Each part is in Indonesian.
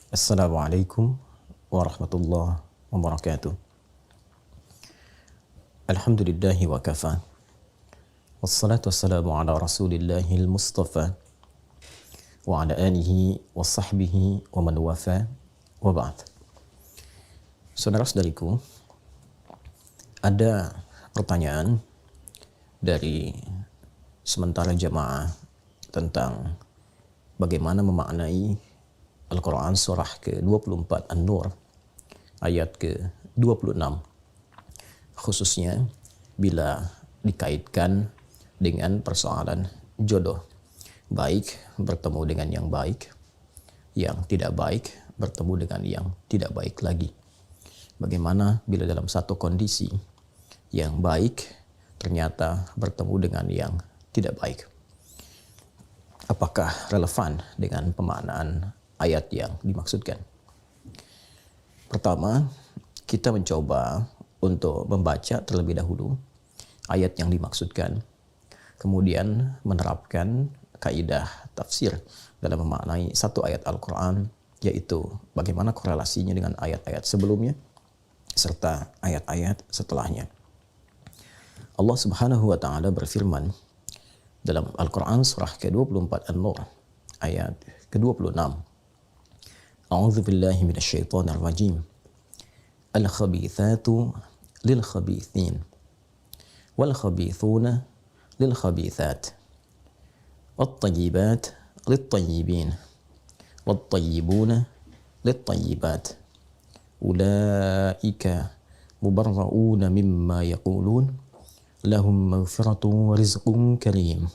Assalamualaikum warahmatullahi wabarakatuh. Alhamdulillahi wa kafa. Wassalatu wassalamu ala rasulillahil mustafa wa ala alihi wa sahbihi wa man wafa wa ba'd. Saudara-saudariku, ada pertanyaan dari sementara jamaah tentang bagaimana memaknai Al-Quran surah ke-24 An-Nur ayat ke-26, khususnya bila dikaitkan dengan persoalan jodoh. Baik bertemu dengan yang baik, yang tidak baik bertemu dengan yang tidak baik lagi. Bagaimana bila dalam satu kondisi yang baik ternyata bertemu dengan yang tidak baik? Apakah relevan dengan pemaknaan ayat yang dimaksudkan? Pertama, kita mencoba untuk membaca terlebih dahulu ayat yang dimaksudkan, kemudian menerapkan kaidah tafsir dalam memaknai satu ayat Al-Quran, yaitu bagaimana korelasinya dengan ayat-ayat sebelumnya serta ayat-ayat setelahnya. Allah Subhanahu wa taala berfirman dalam Al-Quran surah ke-24 An-Nur ayat ke-26. A'udzu billahi minasyaitonir rajim. Al-khabithatu lil-khabithin wal khabithuna lil-khabithat wat-tayyibat lit-tayyibin wat-tayyibuna lit-tayyibat ulaika mubarra'una mimma yaqulun lahum maghfiratun wa rizqun karim.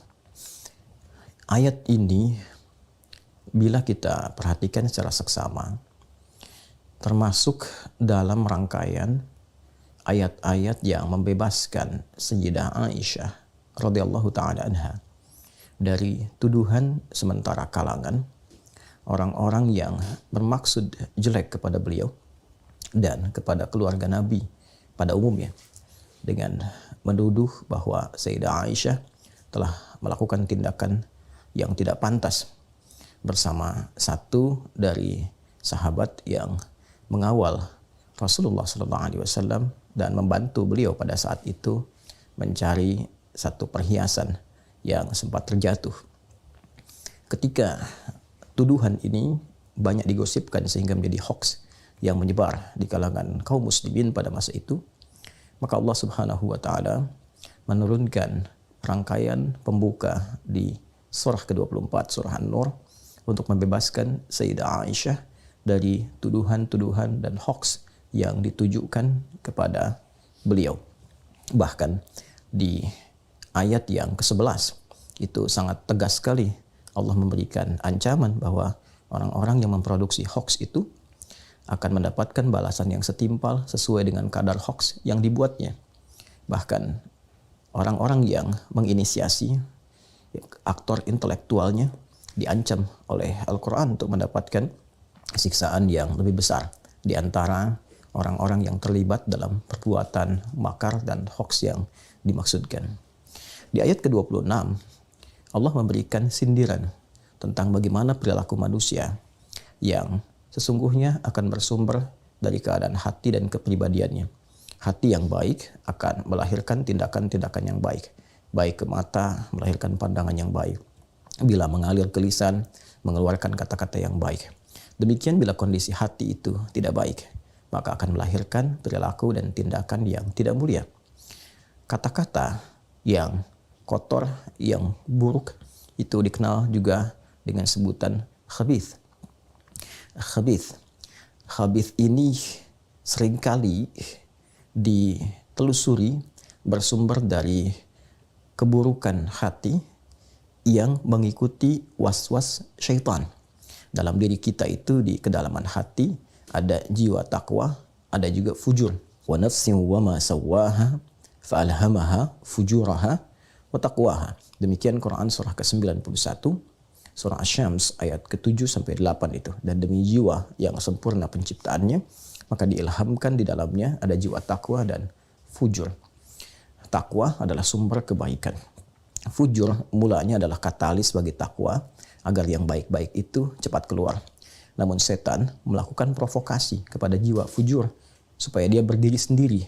Ayat ini bila kita perhatikan secara seksama, termasuk dalam rangkaian ayat-ayat yang membebaskan Sayyidah Aisyah radhiyallahu taala anha dari tuduhan sementara kalangan orang-orang yang bermaksud jelek kepada beliau dan kepada keluarga Nabi pada umumnya, dengan menuduh bahwa Sayyidah Aisyah telah melakukan tindakan yang tidak pantas bersama satu dari sahabat yang mengawal Rasulullah SAW dan membantu beliau pada saat itu mencari satu perhiasan yang sempat terjatuh. Ketika tuduhan ini banyak digosipkan sehingga menjadi hoax yang menyebar di kalangan kaum muslimin pada masa itu, maka Allah Subhanahu wa taala menurunkan rangkaian pembuka di surah ke-24 surah An-Nur untuk membebaskan Sayyidah Aisyah dari tuduhan-tuduhan dan hoax yang ditujukan kepada beliau. Bahkan di ayat yang ke-11 itu sangat tegas sekali Allah memberikan ancaman bahwa orang-orang yang memproduksi hoax itu akan mendapatkan balasan yang setimpal sesuai dengan kadar hoax yang dibuatnya. Bahkan orang-orang yang menginisiasi, aktor intelektualnya, diancam oleh Al-Quran untuk mendapatkan siksaan yang lebih besar di antara orang-orang yang terlibat dalam perbuatan makar dan hoax yang dimaksudkan. Di ayat ke-26, Allah memberikan sindiran tentang bagaimana perilaku manusia yang sesungguhnya akan bersumber dari keadaan hati dan kepribadiannya. Hati yang baik akan melahirkan tindakan-tindakan yang baik. Baik ke mata melahirkan pandangan yang baik. Bila mengalir ke lisan, mengeluarkan kata-kata yang baik. Demikian bila kondisi hati itu tidak baik, maka akan melahirkan perilaku dan tindakan yang tidak mulia. Kata-kata yang kotor, yang buruk, itu dikenal juga dengan sebutan khabith. Khabith ini seringkali ditelusuri bersumber dari keburukan hati yang mengikuti was-was syaitan. Dalam diri kita itu di kedalaman hati ada jiwa takwa, ada juga fujur. Wa nafsin wa ma sawwaha fa'alhamaha fujuraha wa taqwaha. Demikian Quran surah ke-91, surah Asy-Syams ayat ke-7 sampai 8 itu. Dan demi jiwa yang sempurna penciptaannya, maka diilhamkan di dalamnya ada jiwa takwa dan fujur. Takwa adalah sumber kebaikan. Fujur mulanya adalah katalis bagi takwa agar yang baik-baik itu cepat keluar. Namun setan melakukan provokasi kepada jiwa fujur supaya dia berdiri sendiri,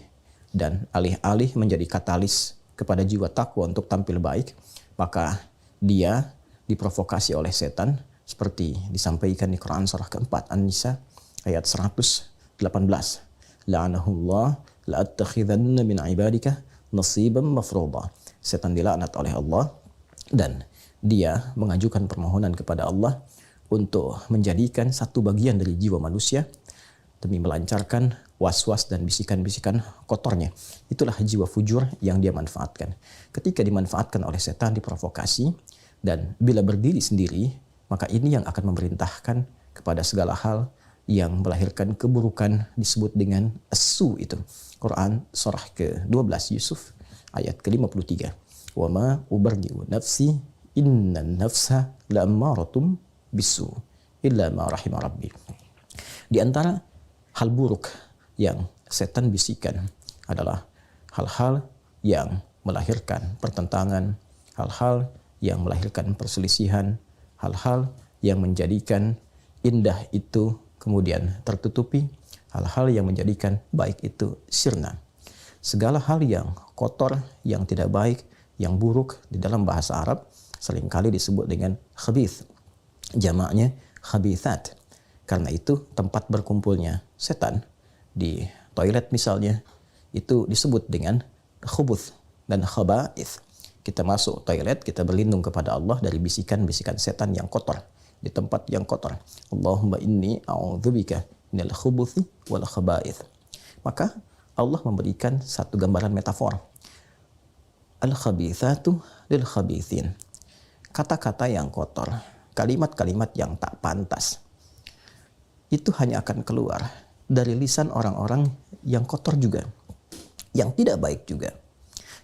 dan alih-alih menjadi katalis kepada jiwa takwa untuk tampil baik, maka dia diprovokasi oleh setan seperti disampaikan di Quran surah keempat An-Nisa ayat 118. La'anahullah la'attakhidanna min ibadika nasiban mafruḍa. Setan dilaknat oleh Allah dan dia mengajukan permohonan kepada Allah untuk menjadikan satu bagian dari jiwa manusia demi melancarkan was-was dan bisikan-bisikan kotornya. Itulah jiwa fujur yang dia manfaatkan. Ketika dimanfaatkan oleh setan, diprovokasi, dan bila berdiri sendiri, maka ini yang akan memerintahkan kepada segala hal yang melahirkan keburukan, disebut dengan as-su itu. Quran surah ke-12 Yusuf ayat ke-53. Wa ma ubarri'u nafsi innan nafsa la'ammaratum bisu illa ma rahima rabbi. Di antara hal buruk yang setan bisikan adalah hal-hal yang melahirkan pertentangan, hal-hal yang melahirkan perselisihan, hal-hal yang menjadikan indah itu kemudian tertutupi, hal-hal yang menjadikan baik itu sirna. Segala hal yang kotor, yang tidak baik, yang buruk di dalam bahasa Arab seringkali disebut dengan khabith. Jamaknya khabithat. Karena itu tempat berkumpulnya setan di toilet misalnya itu disebut dengan khubuth dan khaba'ith. Kita masuk toilet, kita berlindung kepada Allah dari bisikan-bisikan setan yang kotor di tempat yang kotor. Allahumma inni a'udzubika minal khubuthi wal khaba'ith. Maka Allah memberikan satu gambaran metafor. Al-khabithatu lil khabithin. Kata-kata yang kotor, kalimat-kalimat yang tak pantas, itu hanya akan keluar dari lisan orang-orang yang kotor juga, yang tidak baik juga,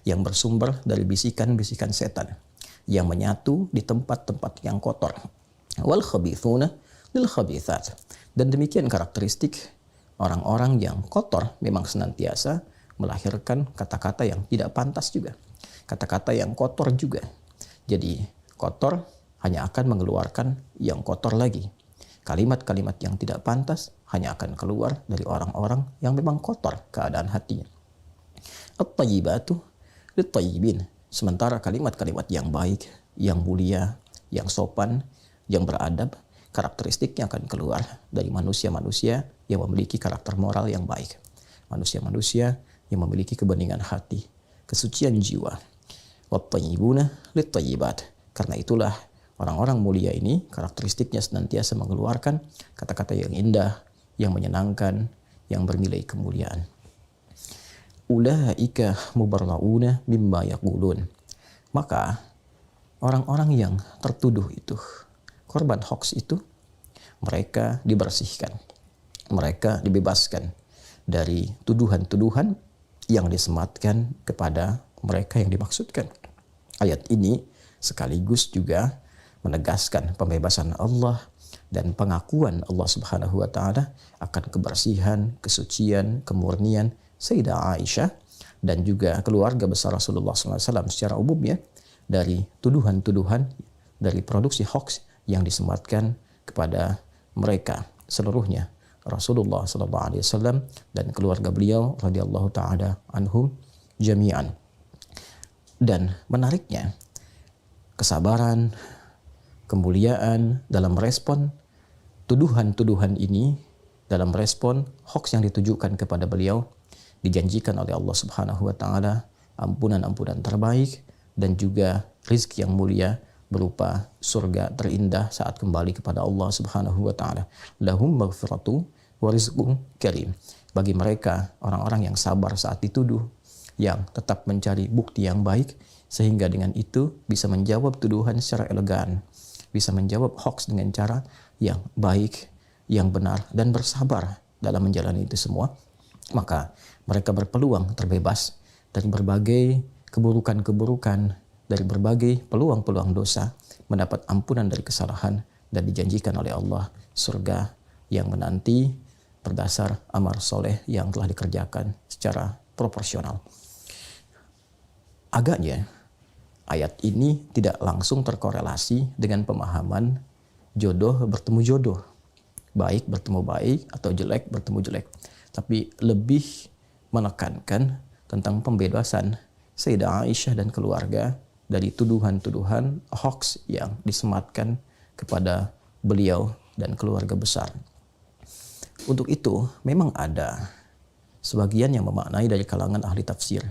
yang bersumber dari bisikan-bisikan setan, yang menyatu di tempat-tempat yang kotor. Wal khabithuna lil khabithat. Dan demikian karakteristik orang-orang yang kotor memang senantiasa melahirkan kata-kata yang tidak pantas juga, kata-kata yang kotor juga. Jadi kotor hanya akan mengeluarkan yang kotor lagi. Kalimat-kalimat yang tidak pantas hanya akan keluar dari orang-orang yang memang kotor keadaan hatinya. At-tayyibatu lit-tayyibin. Sementara kalimat-kalimat yang baik, yang mulia, yang sopan, yang beradab, karakteristiknya akan keluar dari manusia-manusia yang memiliki karakter moral yang baik. Manusia-manusia yang memiliki kebeningan hati, kesucian jiwa. Wat-tayyibuna lit-tayyibat. Karena itulah orang-orang mulia ini karakteristiknya senantiasa mengeluarkan kata-kata yang indah, yang menyenangkan, yang bernilai kemuliaan. Ulaika mubarrauna mimma yaqulun. Maka orang-orang yang tertuduh itu, korban hoax itu, mereka dibersihkan. Mereka dibebaskan dari tuduhan-tuduhan yang disematkan kepada mereka yang dimaksudkan. Ayat ini sekaligus juga menegaskan pembebasan Allah dan pengakuan Allah Subhanahu wa taala akan kebersihan, kesucian, kemurnian Sayyidah Aisyah dan juga keluarga besar Rasulullah SAW secara umum ya, dari tuduhan-tuduhan, dari produksi hoax yang disematkan kepada mereka seluruhnya, Rasulullah SAW dan keluarga beliau radhiyallahu taala anhum jami'an. Dan menariknya, kesabaran, kemuliaan dalam respon tuduhan-tuduhan ini, dalam respon hoax yang ditujukan kepada beliau, dijanjikan oleh Allah Subhanahu wa taala ampunan-ampunan terbaik dan juga rizki yang mulia berupa surga terindah saat kembali kepada Allah Subhanahu wa taala. Lahum maghfiratu wa rizqun karim. Bagi mereka orang-orang yang sabar saat dituduh, yang tetap mencari bukti yang baik, sehingga dengan itu bisa menjawab tuduhan secara elegan, bisa menjawab hoax dengan cara yang baik, yang benar, dan bersabar dalam menjalani itu semua, maka mereka berpeluang terbebas dari berbagai keburukan-keburukan, dari berbagai peluang-peluang dosa, mendapat ampunan dari kesalahan, dan dijanjikan oleh Allah surga yang menanti berdasar amal soleh yang telah dikerjakan secara proporsional. Agaknya ayat ini tidak langsung terkorelasi dengan pemahaman jodoh bertemu jodoh. baik bertemu baik atau jelek bertemu jelek. Tapi lebih menekankan tentang pembebasan Sayyidah Aisyah dan keluarga dari tuduhan-tuduhan hoax yang disematkan kepada beliau dan keluarga besar. Untuk itu memang ada sebagian yang memaknai dari kalangan ahli tafsir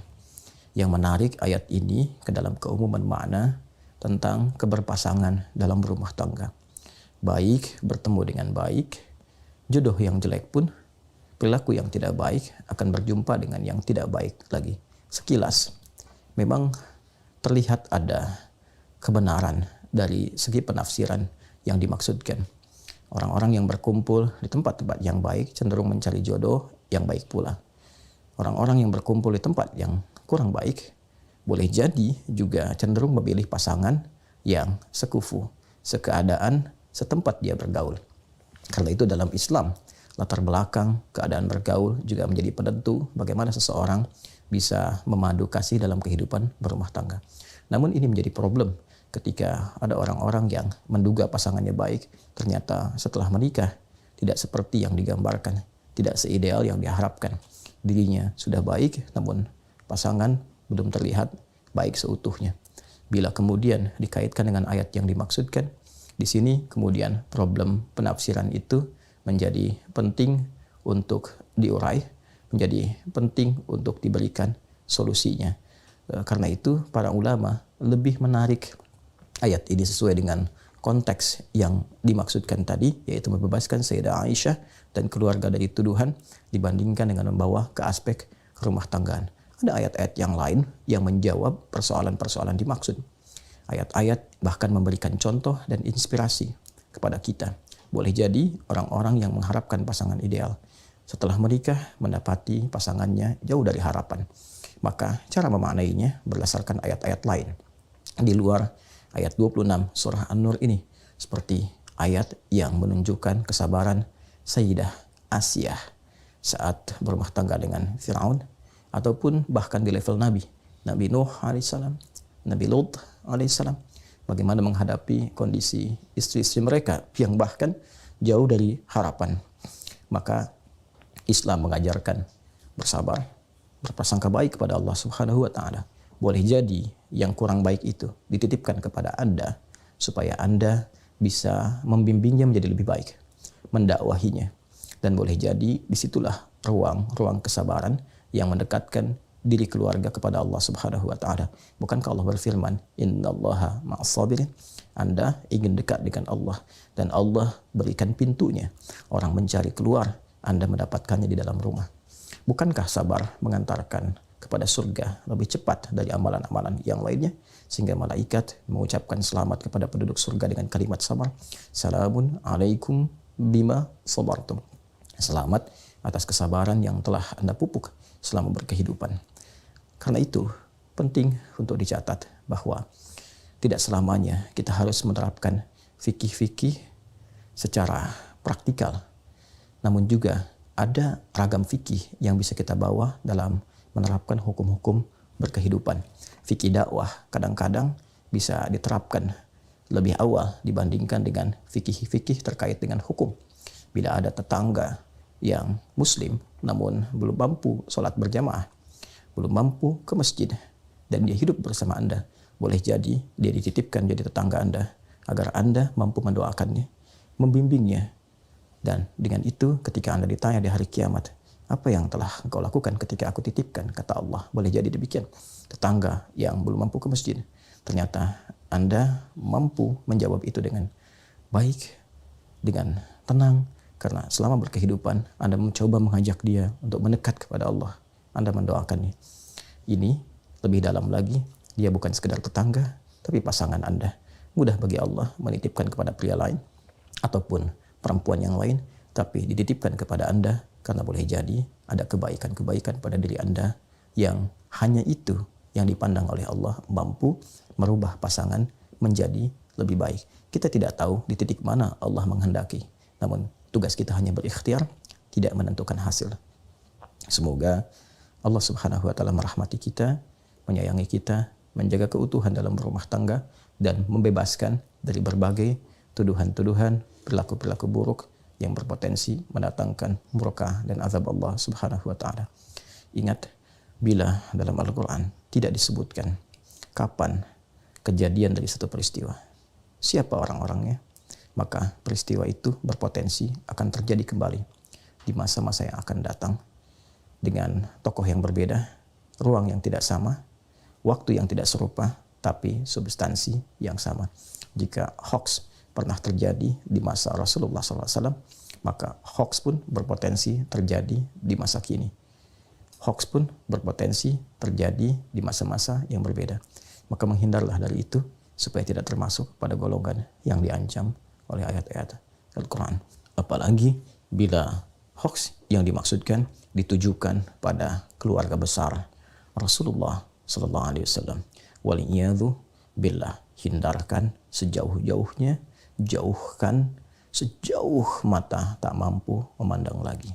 yang menarik ayat ini ke dalam keumuman makna tentang keberpasangan dalam berumah tangga. Baik bertemu dengan baik, jodoh yang jelek pun, perilaku yang tidak baik akan berjumpa dengan yang tidak baik lagi. Sekilas memang terlihat ada kebenaran dari segi penafsiran yang dimaksudkan. Orang-orang yang berkumpul di tempat-tempat yang baik cenderung mencari jodoh yang baik pula. Orang-orang yang berkumpul di tempat yang kurang baik boleh jadi juga cenderung memilih pasangan yang sekufu, sekeadaan, setempat dia bergaul. Karena itu dalam Islam, latar belakang keadaan bergaul juga menjadi penentu bagaimana seseorang bisa memadu kasih dalam kehidupan berumah tangga. Namun ini menjadi problem ketika ada orang-orang yang menduga pasangannya baik, ternyata setelah menikah tidak seperti yang digambarkan, tidak seideal yang diharapkan. Dirinya sudah baik, namun pasangan belum terlihat baik seutuhnya. Bila kemudian dikaitkan dengan ayat yang dimaksudkan, di sini kemudian problem penafsiran itu menjadi penting untuk diurai, menjadi penting untuk diberikan solusinya. Karena itu para ulama lebih menarik ayat ini sesuai dengan konteks yang dimaksudkan tadi, yaitu membebaskan Sayyidah Aisyah dan keluarga dari tuduhan dibandingkan dengan membawa ke aspek rumah tanggaan. Ada ayat-ayat yang lain yang menjawab persoalan-persoalan dimaksud. Ayat-ayat bahkan memberikan contoh dan inspirasi kepada kita. Boleh jadi orang-orang yang mengharapkan pasangan ideal setelah menikah mendapati pasangannya jauh dari harapan. Maka cara memaknainya berdasarkan ayat-ayat lain di luar ayat 26 surah An-Nur ini, seperti ayat yang menunjukkan kesabaran Sayyidah Asiyah saat berumah tangga dengan Fir'aun, ataupun bahkan di level Nabi Nuh alaihissalam, Nabi Lut alaihissalam, bagaimana menghadapi kondisi istri-istri mereka yang bahkan jauh dari harapan. Maka Islam mengajarkan bersabar, berprasangka baik kepada Allah Subhanahu wa taala. Boleh jadi yang kurang baik itu dititipkan kepada Anda supaya Anda bisa membimbingnya menjadi lebih baik, mendakwahinya. Dan boleh jadi disitulah ruang kesabaran yang mendekatkan diri keluarga kepada Allah Subhanahu wa taala. Bukankah Allah berfirman, "Innallaha ma'as-sabirin"? Anda ingin dekat dengan Allah dan Allah berikan pintunya. Orang mencari keluar, Anda mendapatkannya di dalam rumah. Bukankah sabar mengantarkan kepada surga lebih cepat dari amalan-amalan yang lainnya, sehingga malaikat mengucapkan selamat kepada penduduk surga dengan kalimat sabar, "Salamun alaikum bima sabartum." Selamat atas kesabaran yang telah Anda pupuk selama berkehidupan. Karena itu penting untuk dicatat bahwa tidak selamanya kita harus menerapkan fikih-fikih secara praktikal, namun juga ada ragam fikih yang bisa kita bawa dalam menerapkan hukum-hukum berkehidupan. Fikih dakwah kadang-kadang bisa diterapkan lebih awal dibandingkan dengan fikih-fikih terkait dengan hukum. Bila ada tetangga yang muslim namun belum mampu sholat berjamaah, belum mampu ke masjid, dan dia hidup bersama Anda, boleh jadi dia dititipkan jadi tetangga Anda agar Anda mampu mendoakannya, membimbingnya. Dan dengan itu ketika Anda ditanya di hari kiamat, apa yang telah engkau lakukan ketika aku titipkan? Kata Allah, boleh jadi demikian. Tetangga yang belum mampu ke masjid, ternyata Anda mampu menjawab itu dengan baik, dengan tenang, karena selama berkehidupan Anda mencoba mengajak dia untuk mendekat kepada Allah. Anda mendoakannya. Ini lebih dalam lagi, dia bukan sekedar tetangga, tapi pasangan Anda. Mudah bagi Allah menitipkan kepada pria lain ataupun perempuan yang lain, tapi dititipkan kepada Anda karena boleh jadi ada kebaikan-kebaikan pada diri Anda yang hanya itu yang dipandang oleh Allah mampu merubah pasangan menjadi lebih baik. Kita tidak tahu di titik mana Allah menghendaki, namun tugas kita hanya berikhtiar, tidak menentukan hasil. Semoga Allah Subhanahu wa taala merahmati kita, menyayangi kita, menjaga keutuhan dalam rumah tangga, dan membebaskan dari berbagai tuduhan-tuduhan, perilaku-perilaku buruk yang berpotensi mendatangkan murka dan azab Allah Subhanahu wa taala. Ingat, bila dalam Al-Qur'an tidak disebutkan kapan kejadian dari satu peristiwa, siapa orang-orangnya, maka peristiwa itu berpotensi akan terjadi kembali di masa-masa yang akan datang dengan tokoh yang berbeda, ruang yang tidak sama, waktu yang tidak serupa, tapi substansi yang sama. Jika hoax pernah terjadi di masa Rasulullah SAW, maka hoax pun berpotensi terjadi di masa kini. Hoax pun berpotensi terjadi di masa-masa yang berbeda. Maka menghindarlah dari itu supaya tidak termasuk pada golongan yang diancam oleh ayat-ayat Al-Quran. Apalagi bila hoax yang dimaksudkan ditujukan pada keluarga besar Rasulullah SAW. Waliyadzu billah, hindarkan sejauh-jauhnya, jauhkan sejauh mata tak mampu memandang lagi.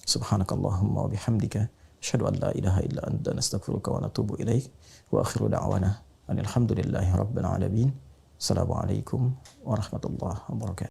Subhanakallahumma wa bihamdika asyhadu an la ilaha illa anta nastaghfiruka wa natubu ilaik wa akhiru da'wana alhamdulillahi rabbil alamin. Assalamualaikum warahmatullahi wabarakatuh.